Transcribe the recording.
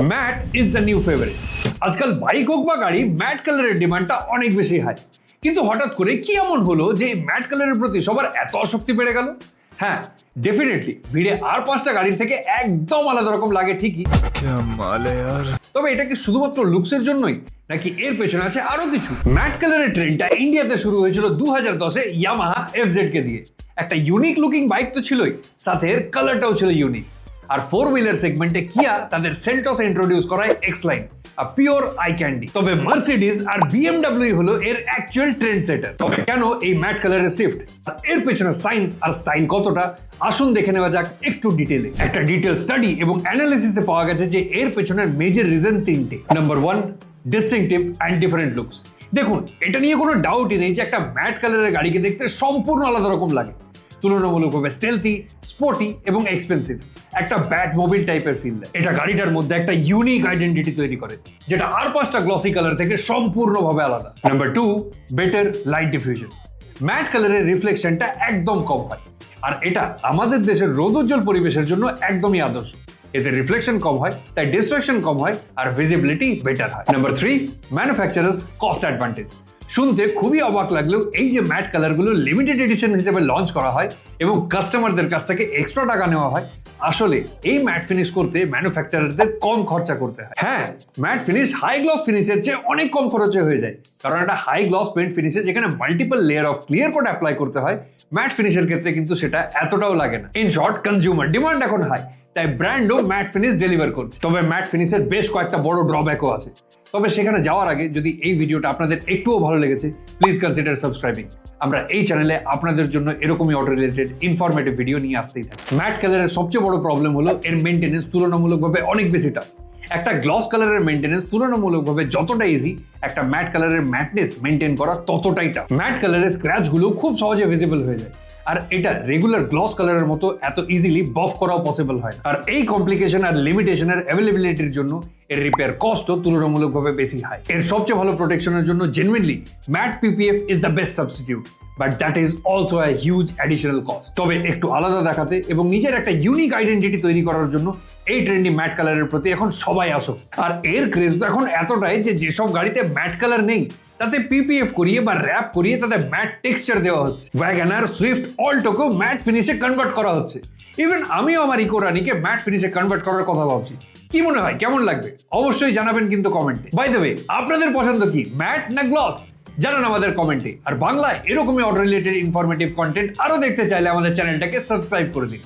Mat is the new favourite. আজকাল bike হোক বা গাড়ি, ম্যাট কালারের ডিমান্ডটা অনেক বেশি হাই। কিন্তু হঠাৎ করে কি এমন হলো যে ম্যাট কালারের প্রতি সবার এত আসক্তি বেড়ে গেল? হ্যাঁ, ডেফিনেটলি ভিড়ে আর 5টা গাড়ির থেকে একদম আলাদা রকম লাগে ঠিকই, তবে এটা কি শুধুমাত্র লুকসের জন্যই, নাকি এর পেছনে আছে আরো কিছু? ম্যাট কালারের ট্রেন্ডটা ইন্ডিয়াতে শুরু হয়েছিল 2010-এ ইয়ামাহা FZ কে দিয়ে। একটা ইউনিক লুকিং বাইক তো ছিলই, সাথে এর কালারটাও ছিল ইউনিক। আর 4 হুইলার সেগমেন্টে কিয়া তাদের সেল্টসে ইন্ট্রোডিউস করায় x-line, a pure I candy. তবে মার্সিডিজ আর BMW হলো এর অ্যাকচুয়াল ট্রেন্ড সেটার। তবে কেন এই ম্যাট কালারের শিফট, আর এর পেছনে সায়েন্স আর স্টাইল কতটা, আসুন দেখে নেওয়া যাক একটু ডিটেইলে। একটা ডিটেইল স্টাডি এবং অ্যানালিসিসে পাওয়া গেছে যে এর পেছনের মেজর রিজন তিনটে। Number 1, distinctive and different looks. দেখুন, এটা নিয়ে কোনো ডাউটই নেই যে একটা ম্যাট কালারের গাড়িকে দেখতে সম্পূর্ণ আলাদা রকম লাগে। তুলনামূলকভাবে স্টেলথি, স্পোর্টি এবং এক্সপেন্সিভ, একটা ব্যাট মোবিল টাইপের ফিল দেয়। এটা গাড়িটার মধ্যে একটা ইউনিক আইডেন্টিটি তৈরি করে, যেটা আর 5টা গ্লসি কালার থেকে সম্পূর্ণভাবে আলাদা। Number 2, better light diffusion. Matte কালারের রিফ্লেকশনটা একদম কম হয়, আর এটা আমাদের দেশের রোদোজ্জ্বল পরিবেশের জন্য একদমই আদর্শ। এতে রিফ্লেকশন কম হয়, তাই ডিস্ট্রাকশন কম হয়, আর ভিজিবিলিটি বেটার হয়। Number 3, manufacturers cost advantage. শুনতে খুবই অবাক লাগলেও এই যে ম্যাট কালারগুলো লিমিটেড এডিশন হিসেবে লঞ্চ করা হয় এবং কাস্টমারদের কাছ থেকে এক্সট্রা টাকা নেওয়া হয়, আসলে এই ম্যাট ফিনিশ করতে ম্যানুফ্যাকচারারদের কম খরচা করতে হয়। হ্যাঁ, ম্যাট ফিনিশ হাই গ্লস ফিনিশের চেয়ে অনেক কম খরচে হয়ে যায়, কারণ একটা হাই গ্লস পেইন্ট ফিনিশে যেখানে multiple layer of clear coat apply করতে হয়, ম্যাট ফিনিশের ক্ষেত্রে কিন্তু সেটা এতটাও লাগে না। ইন শর্ট, কনজিউমার ডিমান্ড এখন হাই, তাই ব্র্যান্ডও ম্যাট ফিনিশ ডেলিভার করছে। তবে ম্যাট ফিনিশের বেশ কয়েকটা বড় ড্রব্যাকও আছে। তবে সেখানে যাওয়ার আগে যদি এই ভিডিওটা আপনাদের একটুও ভালো লেগেছে, প্লিজ কনসিডার সাবস্ক্রাইবিং। আমরা এই চ্যানেলে আপনাদের জন্য এরকমই অটো রিলেটেড ইনফরমেটিভ ভিডিও নিয়ে আসতেই থাকি। ম্যাট কালারের সবচেয়ে বড় প্রবলেম হলো এর মেইনটেনেন্স তুলনামূলকভাবে অনেক বেশি টাফ। একটা গ্লস কালারের মেইনটেনেন্স তুলনামূলকভাবে যতটা ইজি, একটা ম্যাট কালারের ম্যাটনেস মেইনটেইন করা ততটাই টাফ। ম্যাট কালারের স্ক্র্যাচগুলো খুব সহজে ভিজিবল হয়ে যায়, আর এটা রেগুলার গ্লস কালারের মতো এত ইজিলি বফ করাও পসিবল হয় না। আর এই কমপ্লিকেশন আর লিমিটেশনের অ্যাভেলেবিলিটির জন্য এর রিপেয়ার কস্টও তুলনামূলকভাবে বেশি হাই। এর সবচেয়ে ভালো প্রোটেকশনের জন্য genuinely matte PPF is the best substitute, but that is also a huge additional cost. তবে একটু আলাদা দেখাতে এবং নিজের একটা ইউনিক আইডেন্টিটি তৈরি করার জন্য এই ট্রেন্ডি ম্যাট কালারের প্রতি এখন সবাই আসক্ত। আর এর ক্রেজ তো এখন এতটাই যে যেসব গাড়িতে ম্যাট কালার নেই, তাতে PPF করিয়ে বা র‍্যাপ করিয়ে তাতে ম্যাট টেক্সচার দেওয়া হচ্ছে। ওয়াগনার, সুইফট, অল্টোকেও ম্যাট ফিনিশে কনভার্ট করা হচ্ছে। ইভেন আমিও আমার ইকো রানিকে ম্যাট ফিনিশে কনভার্ট করার কথা ভাবছি। কি মনে হয়, কেমন লাগবে? অবশ্যই জানাবেন কিন্তু কমেন্টে। বাই দ্য ওয়ে, আপনাদের পছন্দ কি, ম্যাট না গ্লস? জানান আমাদের কমেন্টে। আর বাংলায় এরকমই অটো রিলেটেড ইনফরমেটিভ কন্টেন্ট আরো দেখতে চাইলে আমাদের চ্যানেলটাকে সাবস্ক্রাইব করে দিন।